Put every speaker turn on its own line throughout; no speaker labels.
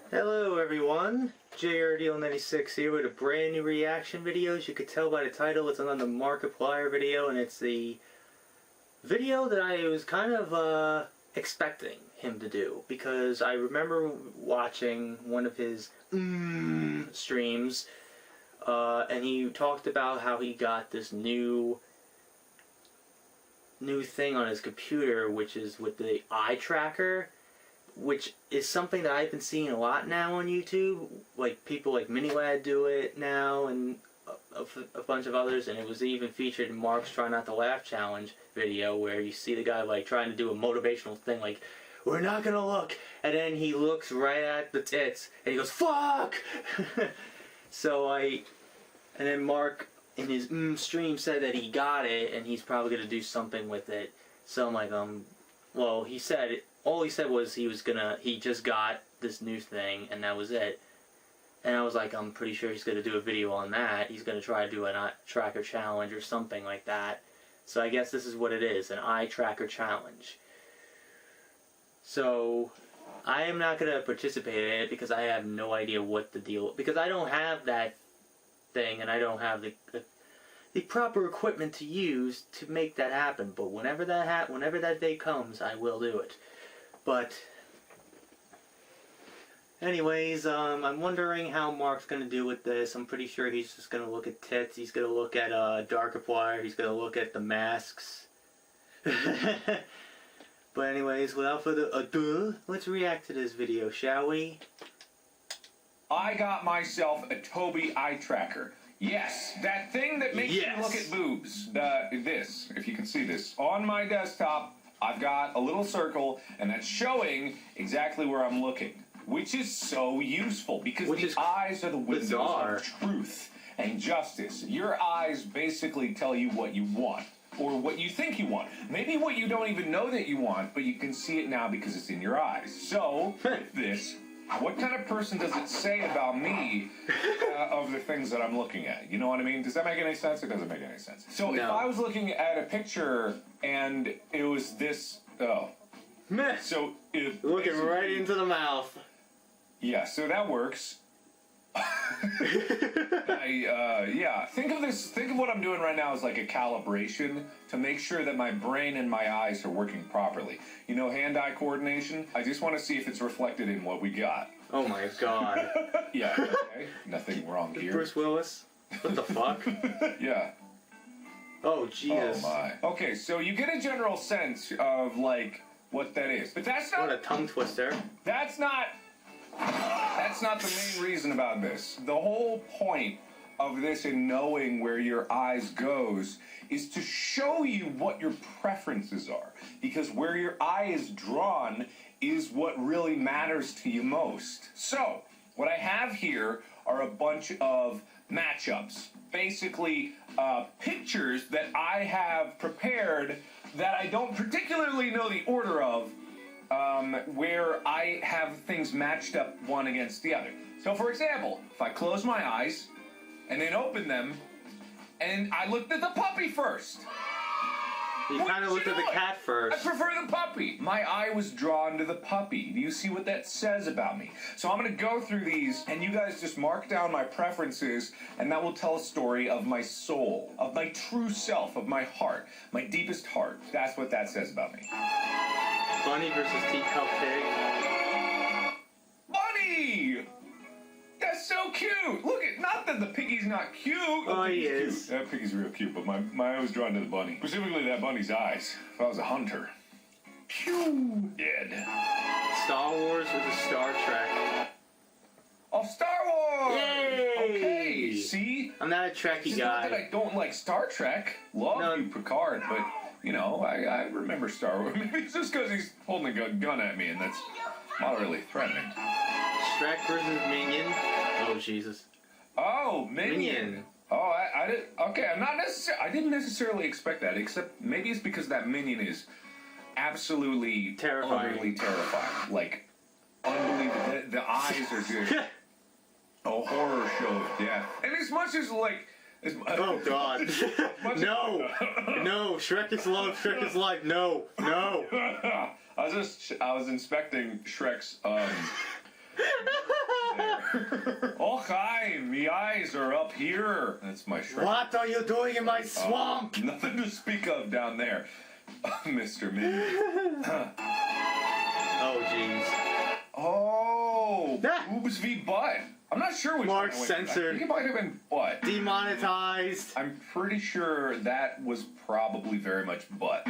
Hello everyone, JRDL96 here with a brand new reaction video. As you could tell by the title, it's on the Markiplier video, and it's the video that I was kind of expecting him to do, because I remember watching one of his streams, and he talked about how he got this new thing on his computer, which is with the Eye Tracker, which is something that I've been seeing a lot now on YouTube. Like people like MiniLad do it now, and a bunch of others, and it was even featured in Mark's Try Not to Laugh challenge video, where you see the guy like trying to do a motivational thing like, "We're not gonna look," and then he looks right at the tits and he goes, "Fuck!" And then Mark in his stream said that he got it and he's probably gonna do something with it. So I'm like, well, he said, all he said was he just got this new thing and that was it. And I was like, I'm pretty sure he's gonna do a video on that. He's gonna try to do an eye tracker challenge or something like that. So I guess this is what it is, an eye tracker challenge. So I am not gonna participate in it because I have no idea what the deal, because I don't have that thing and I don't have the proper equipment to use to make that happen. But whenever that day comes, I will do it. But anyways, I'm wondering how Mark's gonna do with this. I'm pretty sure he's just gonna look at tits. He's gonna look at Darkiplier. He's gonna look at the masks. But anyways, without further ado, let's react to this video, shall we?
I got myself a Tobii Eye Tracker. Yes, that thing that makes you look at boobs. This, if you can see this, on my desktop, I've got a little circle, and that's showing exactly where I'm looking, which is so useful, because the eyes are the windows of truth and justice. Your eyes basically tell you what you want, or what you think you want. Maybe what you don't even know that you want, but you can see it now because it's in your eyes. So, with this, what kind of person does it say about me of the things that I'm looking at? You know what I mean? Does that make any sense? It doesn't make any sense. So if I was looking at a picture and it was this,
Meh.
So if
looking right into the mouth.
Yeah, so that works. Think of this, think of what I'm doing right now as like a calibration to make sure that my brain and my eyes are working properly. You know, hand-eye coordination? I just want to see if it's reflected in what we got.
Oh my god.
Yeah, okay. Nothing wrong here.
Bruce Willis? What the fuck?
Yeah.
Oh, Jesus.
Oh my. Okay, so you get a general sense of, like, what that is. But that's not...
What a tongue twister.
That's not the main reason about this. The whole point of this in knowing where your eyes goes is to show you what your preferences are. Because where your eye is drawn is what really matters to you most. So, what I have here are a bunch of matchups. Basically, pictures that I have prepared that I don't particularly know the order of, where I have things matched up one against the other. So for example, if I close my eyes and then open them, and I looked at the puppy first.
You kind of looked at the cat first.
I prefer the puppy. My eye was drawn to the puppy. Do you see what that says about me? So I'm going to go through these, and you guys just mark down my preferences, and that will tell a story of my soul, of my true self, of my heart, my deepest heart. That's what that says about me.
Bunny versus teacup pig.
Bunny! That's so cute! Look, not that the piggy's not cute.
Oh, he is.
That piggy's real cute, but my eye was drawn to the bunny. Specifically that bunny's eyes. If I was a hunter. Pew! Dead.
Star Wars versus Star Trek.
Oh, Star Wars!
Yay!
Okay, see?
I'm not a Trekkie guy.
Not that I don't like Star Trek. Love you, Picard, but... You know, I remember Star Wars. Maybe it's just because he's holding a gun at me, and that's not really threatening.
Shrek versus Minion. Oh, Jesus.
Oh, Minion. Oh, I did. Okay, I didn't necessarily expect that, except maybe it's because that Minion is absolutely
terrifying.
Utterly terrifying. Like, unbelievable. The eyes are just a horror show of death. And as much as, like...
Oh god. No! No! Shrek is love, Shrek is life. No! No!
I was inspecting Shrek's Oh, hi, me eyes are up here. That's my Shrek.
What are you doing in my swamp?
Nothing to speak of down there, Mr. Minion.
Oh, jeez.
Oh, boobs v butt. I'm not sure which
Mark
one.
censored.
I think it might have been butt.
Demonetized.
I'm pretty sure that was probably very much butt.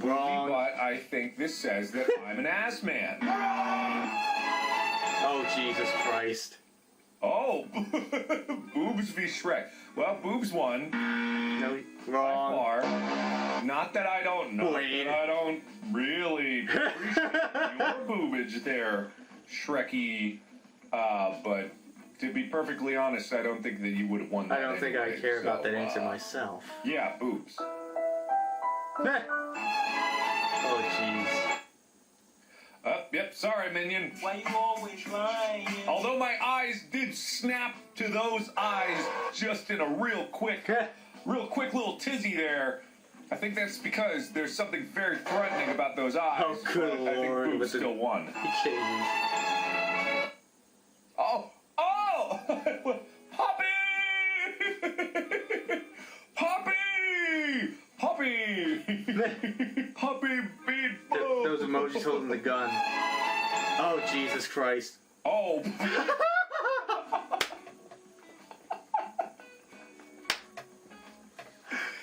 Wrong.
But I think this says that I'm an ass man.
Oh, Jesus Christ.
Oh, boobs v Shrek. Well, boobs won.
No,
By
wrong.
far. Not that I don't know.
Wait.
I don't really appreciate your boobage there, Shreky. But to be perfectly honest, I don't think that you would have won that.
I don't think I
anyway,
care about
so,
that answer myself.
Yeah, boobs.
Oh, jeez.
Yep, sorry, Minion.
Why you always lying?
Although my eyes did snap to those eyes just in a real quick little tizzy there. I think that's because there's something very threatening about those eyes.
Oh, good
but I think
Lord,
boobs
with the-
still won.
Jeez.
Oh! Poppy! Poppy! Poppy! Poppy beat boobs!
Those emojis holding the gun. Oh, Jesus Christ.
Oh!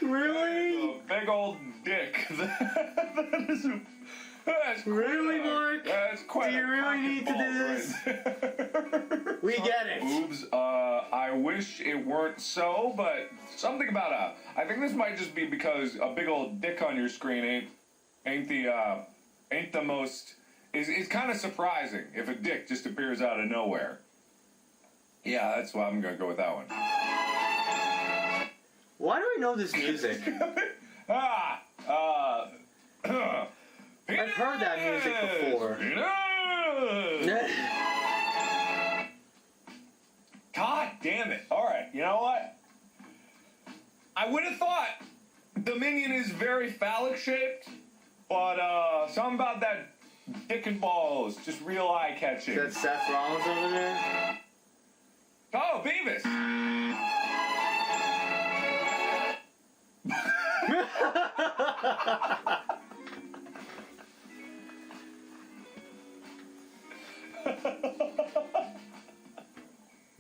Really?
A big old dick. That's
Really, Mark?
That's quite
Do you
a
really need to do
pocket
this?
right
We get it.
Boobs, I wish it weren't so, but something about I think this might just be because a big old dick on your screen ain't the most, is kind of surprising if a dick just appears out of nowhere. Yeah, that's why I'm gonna go with that one.
Why do I know this music? I've heard that music before.
God damn it. Alright, you know what? I would have thought the Minion is very phallic shaped, but something about that dick and balls, just real eye catching.
That's Seth Rollins over there?
Oh, Beavis!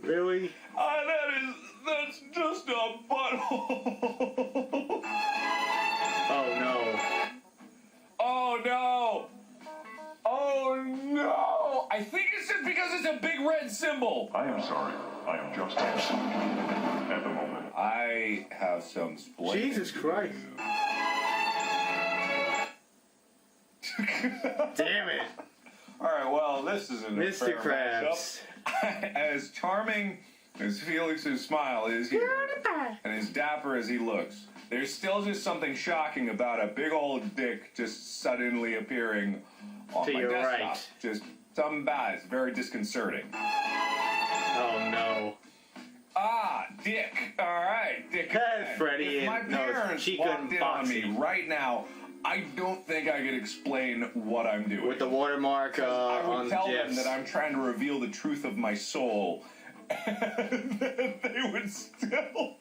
Really?
That's just a butthole.
Oh, no.
Oh no! Oh no! I think it's just because it's a big red symbol.
I am sorry. I am just absolutely at the moment.
I have some splaining.
Jesus Christ. Damn it.
Alright, well, this isn't a
Mr.
fair
Krabs.
matchup. As charming as Felix's smile is here, and as dapper as he looks, there's still just something shocking about a big old dick just suddenly appearing on
To
my
your
desktop.
right.
Just something bad. It's very disconcerting.
Oh, no.
Ah, dick. Alright, dick.
Hey, Freddie,
If my
and- no,
parents
Chica
walked
and
in on me
Foxy.
right now, I don't think I could explain what I'm doing.
With the watermark
I
on
would
the
tell them
gifs.
that I'm trying to reveal the truth of my soul, and they would still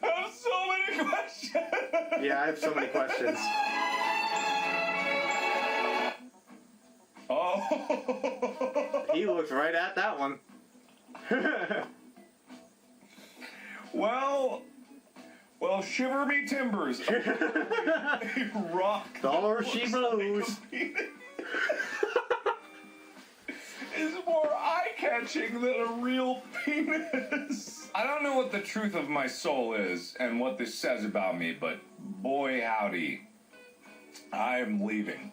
have so many questions.
Yeah, I have so many questions.
Oh.
He looked right at that one.
Well, shiver me timbers. A rock.
Dollar she blows.
Is more eye-catching than a real penis. I don't know what the truth of my soul is and what this says about me, but boy howdy, I am leaving.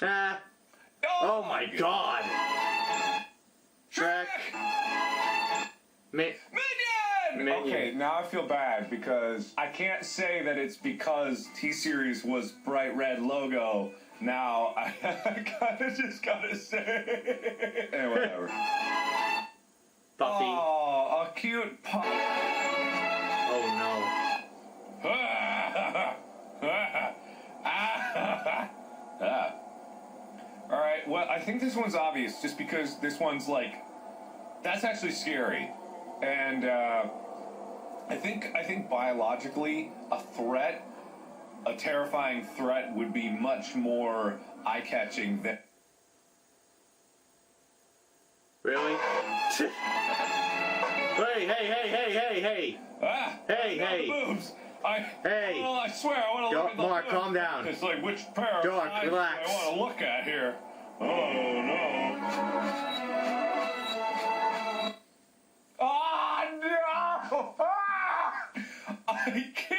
Ah. Oh my god. Shrek.
Minion!
Minion.
Okay, now I feel bad because I can't say that it's because T-Series was bright red logo. Now I kinda just gotta say. Anyway, whatever.
Puppy.
Oh, a cute pup.
Oh no.
Alright, Well, I think this one's obvious just because this one's like, that's actually scary. And I think biologically, a terrifying threat would be much more eye-catching than...
Really? Hey!
Ah!
Hey!
Boobs!
Hey!
Oh, I swear, I want to look at the
Mark,
boobs.
calm down.
It's like, which pair of
Dark,
eyes
relax.
do I want to look at here? Oh, no. Ah, no! Ah! I can't!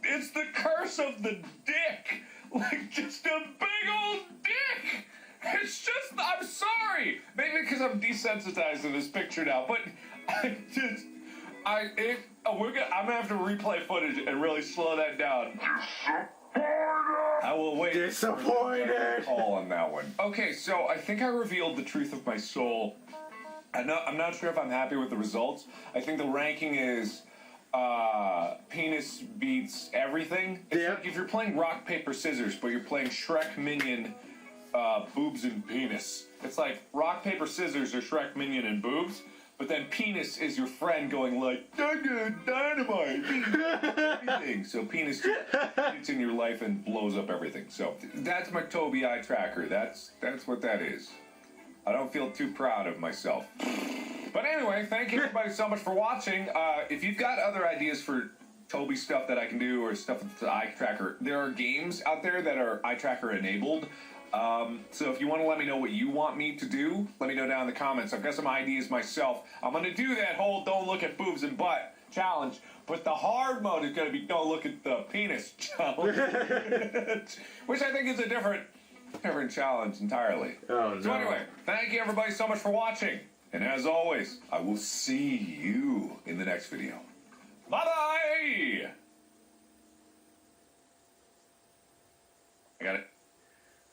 It's the curse of the dick! Like, just a big old dick! It's just, I'm sorry! Maybe because I'm desensitized to this picture now, but I'm gonna have to replay footage and really slow that down. I will wait.
Disappointed!
Call on that one. Okay, so I think I revealed the truth of my soul. I'm not sure if I'm happy with the results. I think the ranking is penis beats everything. It's like if you're playing rock, paper, scissors, but you're playing Shrek, Minion, boobs, and penis. It's like rock, paper, scissors or Shrek, Minion, and boobs. But then penis is your friend going like, dynamite, everything. So penis gets in your life and blows up everything. So that's my Tobii Eye Tracker. That's what that is. I don't feel too proud of myself. But anyway, thank you everybody so much for watching. If you've got other ideas for Tobii stuff that I can do or stuff with the Eye Tracker, there are games out there that are Eye Tracker enabled. So if you want to let me know what you want me to do, let me know down in the comments. I've got some ideas myself. I'm going to do that whole don't look at boobs and butt challenge, but the hard mode is going to be don't look at the penis challenge, which I think is a different challenge entirely.
Oh, no.
So anyway, thank you everybody so much for watching. And as always, I will see you in the next video. Bye-bye! I got it.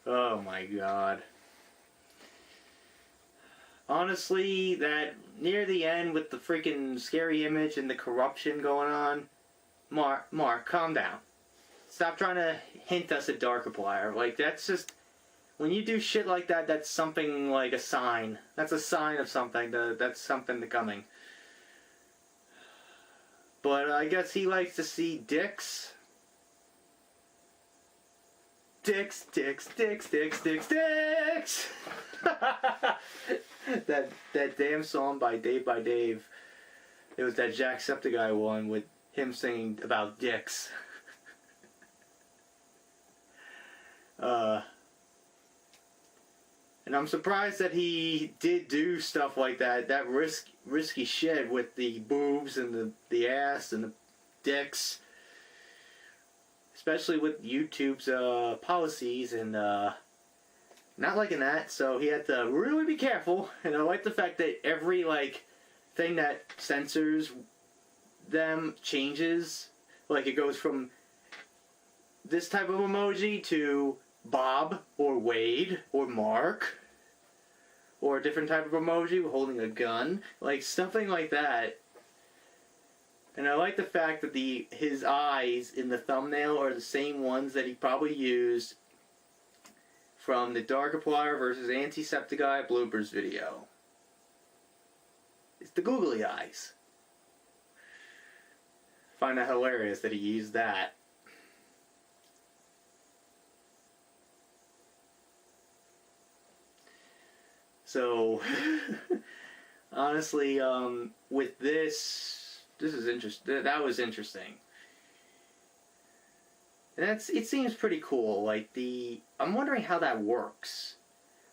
Oh my god. Honestly, that near the end with the freaking scary image and the corruption going on, Mark, calm down. Stop trying to hint us at Markiplier. Like, that's just... When you do shit like that, that's something like a sign. That's a sign of something. That's something coming. But I guess he likes to see dicks. Dicks. that damn song by Dave. It was that Jacksepticeye one with him singing about dicks. And I'm surprised that he did do stuff like that. That risky shit with the boobs and the ass and the dicks. Especially with YouTube's policies and not liking that, so he had to really be careful. And I like the fact that every thing that censors them changes. Like, it goes from this type of emoji to Bob or Wade or Mark, or a different type of emoji holding a gun, like something like that. And I like the fact that his eyes in the thumbnail are the same ones that he probably used from the Markiplier versus Antisepticeye bloopers video. It's the googly eyes. Find that hilarious that he used that. So, honestly, with this is interesting. That was interesting. And it seems pretty cool. Like, I'm wondering how that works.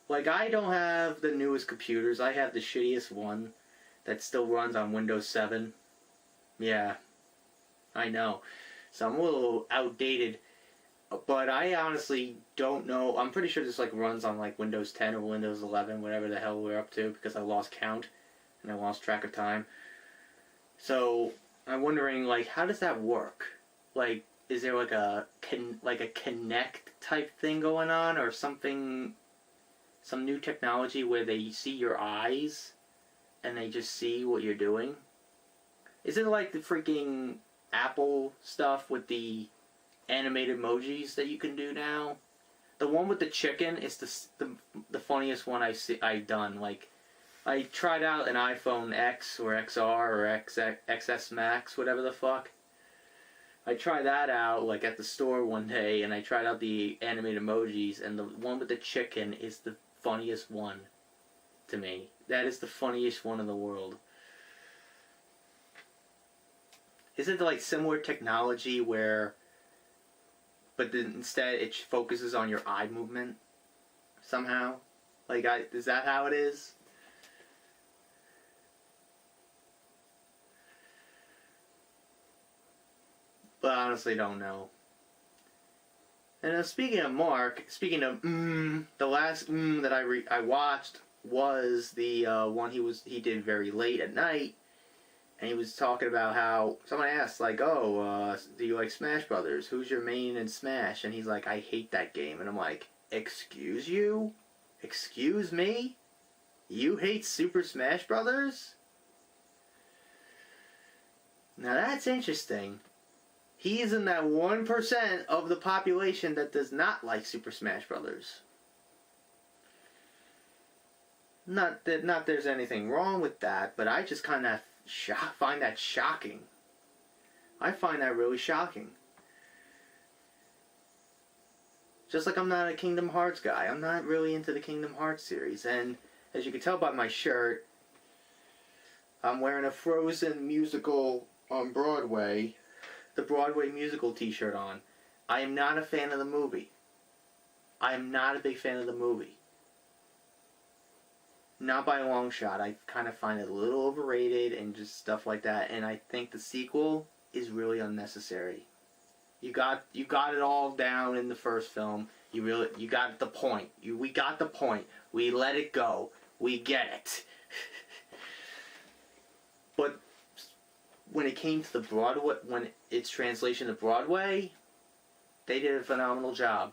Like, I don't have the newest computers. I have the shittiest one that still runs on Windows 7. Yeah, I know. So I'm a little outdated. But I honestly don't know. I'm pretty sure this runs on Windows 10 or Windows 11, whatever the hell we're up to, because I lost count and I lost track of time. So I'm wondering, how does that work? Is there a Kinect type thing going on, or something, some new technology where they see your eyes and they just see what you're doing? Is it like the freaking Apple stuff with the animated emojis that you can do now. The one with the chicken is the funniest one I've done. Like, I tried out an iPhone X or XR or XS Max, whatever the fuck. I tried that out like at the store one day, and I tried out the animated emojis, and the one with the chicken is the funniest one to me. That is the funniest one in the world. Isn't it like similar technology where, but then instead it focuses on your eye movement somehow? Like, is that how it is? But I honestly don't know. And speaking of Mark, the last that I watched was the one he did very late at night, and he was talking about how someone asked like, "Oh, do you like Smash Brothers? Who's your main in Smash?" And he's like, "I hate that game." And I'm like, "Excuse you? Excuse me? You hate Super Smash Brothers?" Now that's interesting. He is in that 1% of the population that does not like Super Smash Brothers. Not that there's anything wrong with that, but I just kind of find that shocking. I find that really shocking. Just like I'm not a Kingdom Hearts guy. I'm not really into the Kingdom Hearts series. And as you can tell by my shirt, I'm wearing a Frozen musical on Broadway. The Broadway musical t-shirt on. I am not a fan of the movie. I am not a big fan of the movie. Not by a long shot. I kind of find it a little overrated and just stuff like that. And I think the sequel is really unnecessary. You got it all down in the first film. You got the point. We got the point. We let it go. We get it. But when it came to the Broadway, when its translation to Broadway, they did a phenomenal job.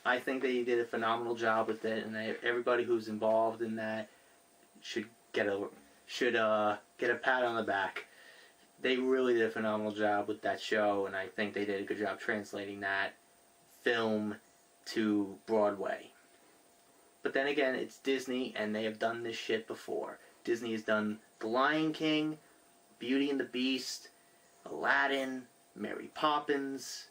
I think they did a phenomenal job with it, and everybody who's involved in that should get a pat on the back. They really did a phenomenal job with that show, and I think they did a good job translating that film to Broadway. But then again, it's Disney, and they have done this shit before. Disney has done The Lion King, Beauty and the Beast, Aladdin, Mary Poppins.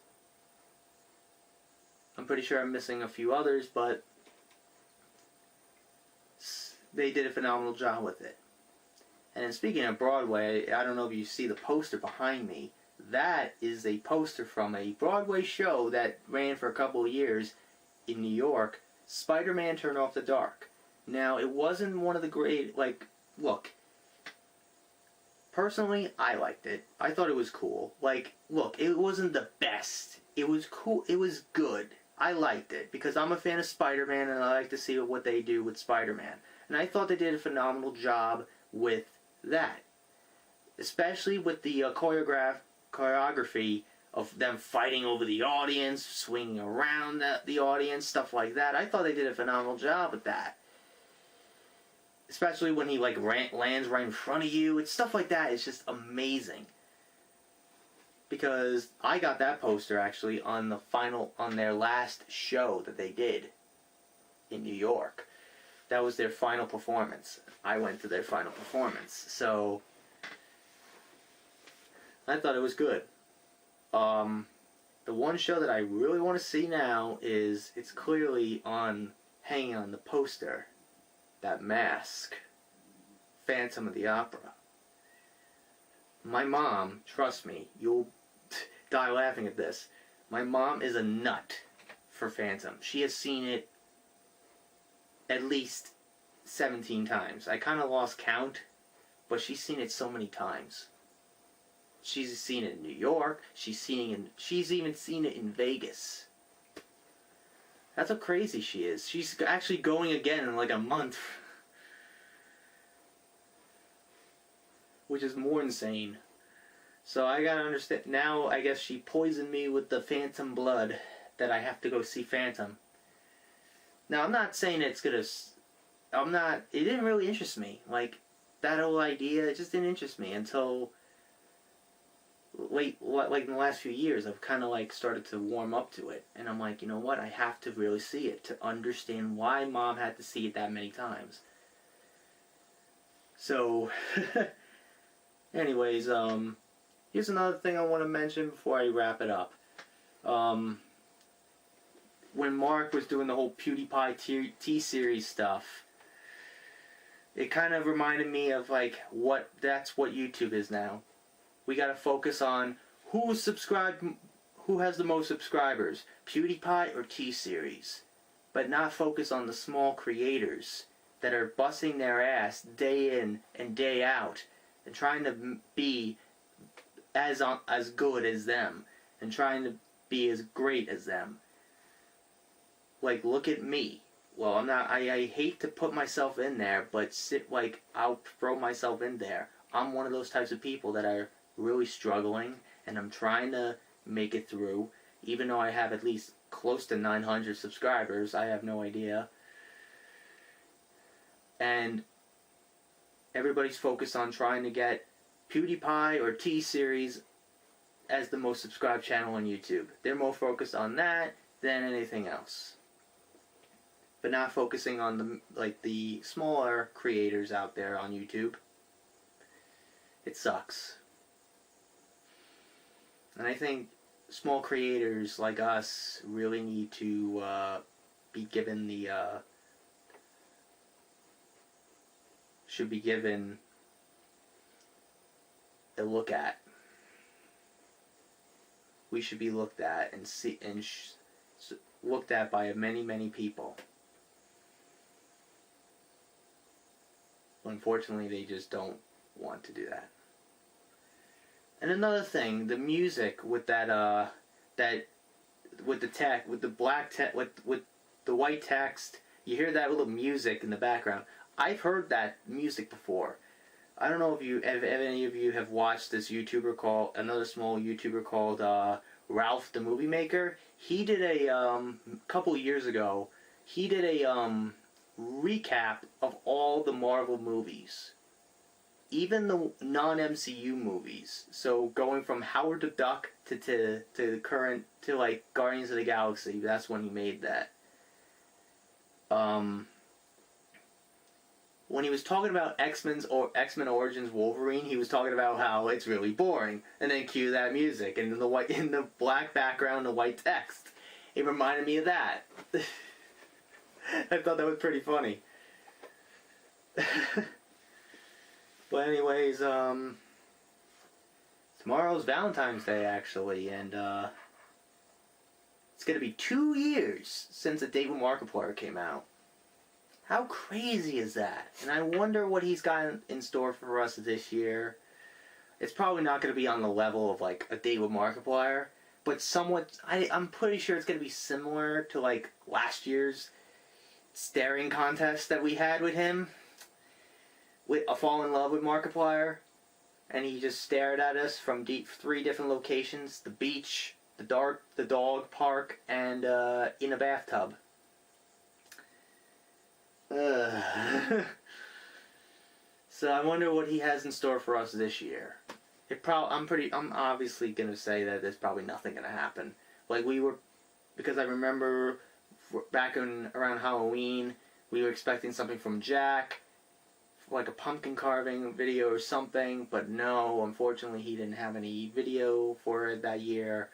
I'm pretty sure I'm missing a few others, but they did a phenomenal job with it. And then speaking of Broadway, I don't know if you see the poster behind me. That is a poster from a Broadway show that ran for a couple of years in New York, SpiderMan Turn Off the Dark. Now, it wasn't one of the great, look, personally, I liked it. I thought it was cool. Look, it wasn't the best. It was cool. It was good. I liked it because I'm a fan of Spider-Man and I like to see what they do with Spider-Man. And I thought they did a phenomenal job with that. Especially with the choreography of them fighting over the audience, swinging around the audience, stuff like that. I thought they did a phenomenal job with that. Especially when he lands right in front of you. It's stuff like that. It's just amazing. Because I got that poster actually on their last show that they did in New York. That was their final performance. I went to their final performance. So I thought it was good. The one show that I really want to see now is, it's clearly hanging on the poster. That Mask, Phantom of the Opera. My mom, trust me, you'll die laughing at this. My mom is a nut for Phantom. She has seen it at least 17 times. I kind of lost count, but she's seen it so many times. She's seen it in New York. She's even seen it in Vegas. That's how crazy she is. She's actually going again in a month. Which is more insane. So I gotta understand. Now I guess she poisoned me with the Phantom blood that I have to go see Phantom. Now I'm not saying it's gonna... it didn't really interest me. That whole idea, it just didn't interest me until like in the last few years, I've kind of like started to warm up to it, and I'm like, you know what? I have to really see it to understand why Mom had to see it that many times. So, anyways, here's another thing I want to mention before I wrap it up. When Mark was doing the whole PewDiePie T-Series stuff, it kind of reminded me of like that's what YouTube is now. We gotta focus on who has the most subscribers, PewDiePie or T-Series, but not focus on the small creators that are busting their ass day in and day out and trying to be as good as them and trying to be as great as them. Like, look at me. Well, I'm not. I hate to put myself in there, but I'll throw myself in there. I'm one of those types of people that are really struggling, and I'm trying to make it through. Even though I have at least close to 900 subscribers, I have no idea. And everybody's focused on trying to get PewDiePie or T-Series as the most subscribed channel on YouTube. They're more focused on that than anything else. But not focusing on the smaller creators out there on YouTube. It sucks. And I think small creators like us really need to be given should be given a look at. We should be looked at and looked at by many people. Unfortunately, they just don't want to do that. And another thing, the music with with the white text, you hear that little music in the background. I've heard that music before. I don't know if any of you have watched this another small YouTuber called Ralph the Movie Maker. He did a couple years ago. He did a recap of all the Marvel movies, even the non-MCU movies. So going from Howard the Duck to current to like Guardians of the Galaxy. That's when he made that. When he was talking about X-Men Origins Wolverine, he was talking about how it's really boring, and then cue that music and in the black background, the white text. It reminded me of that. I thought that was pretty funny. But anyways, tomorrow's Valentine's Day actually, and it's gonna be 2 years since A Date with Markiplier came out. How crazy is that? And I wonder what he's got in store for us this year. It's probably not going to be on the level of like A Date with Markiplier, but somewhat. I'm pretty sure it's going to be similar to like last year's staring contest that we had with him, with A Fall in Love with Markiplier, and he just stared at us from 3 different locations: the beach, the dog park, and in a bathtub. So I wonder what he has in store for us this year. I'm obviously gonna say that there's probably nothing gonna happen. Because I remember back around Halloween, we were expecting something from Jack, like a pumpkin carving video or something, but no, unfortunately he didn't have any video for it that year,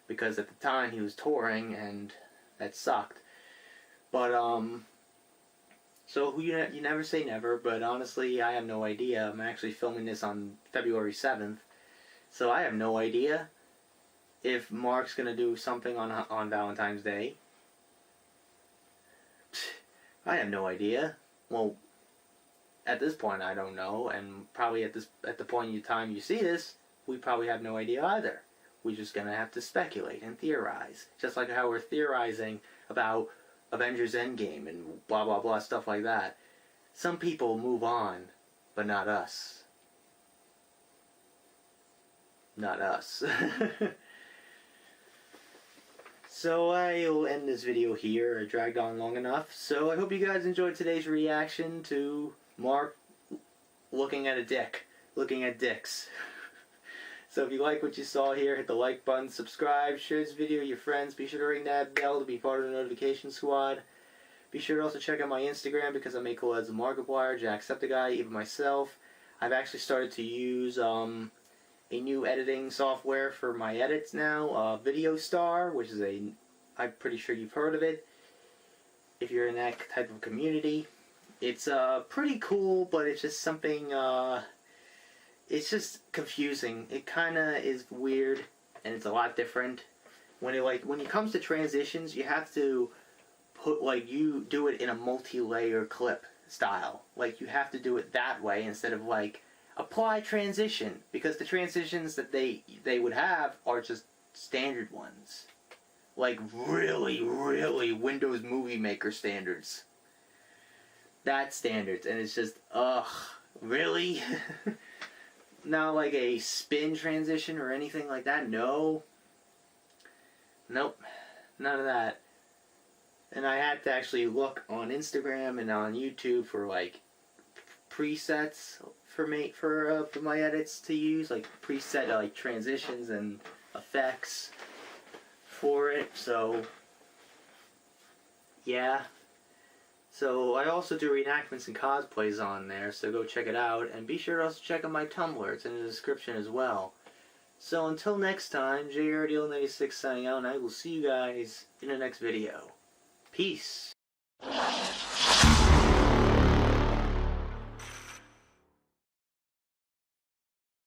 because at the time he was touring, and that sucked. But, so you never say never, but honestly, I have no idea. I'm actually filming this on February 7th, so I have no idea if Mark's gonna do something on Valentine's Day. I have no idea. Well, at this point, I don't know, and probably at the point in time you see this, we probably have no idea either. We're just gonna have to speculate and theorize, just like how we're theorizing about Avengers Endgame and blah blah blah, stuff like that. Some people move on, but not us. Not us. So I'll end this video here. I dragged on long enough. So I hope you guys enjoyed today's reaction to Mark looking at a dick. Looking at dicks. So if you like what you saw here, hit the like button, subscribe, share this video with your friends. Be sure to ring that bell to be part of the notification squad. Be sure to also check out my Instagram because I make cool ads with Markiplier, Jacksepticeye, even myself. I've actually started to use a new editing software for my edits now, Video Star, which is I'm pretty sure you've heard of it. If you're in that type of community, it's pretty cool, but it's just something. It's just confusing. It kind of is weird, and it's a lot different. When it comes to transitions, you have to you do it in a multi-layer clip style. Like, you have to do it that way instead of apply transition, because the transitions that they would have are just standard ones. Like really, really Windows Movie Maker standards. That's standards, and it's just, ugh, really? Not like a spin transition or anything like that, no. Nope, none of that. And I had to actually look on Instagram and on YouTube for presets for my edits to use, preset transitions and effects for it. So yeah. So I also do reenactments and cosplays on there, so go check it out, and be sure to also check out my Tumblr. It's in the description as well. So until next time, JRDL96 signing out, and I will see you guys in the next video. Peace.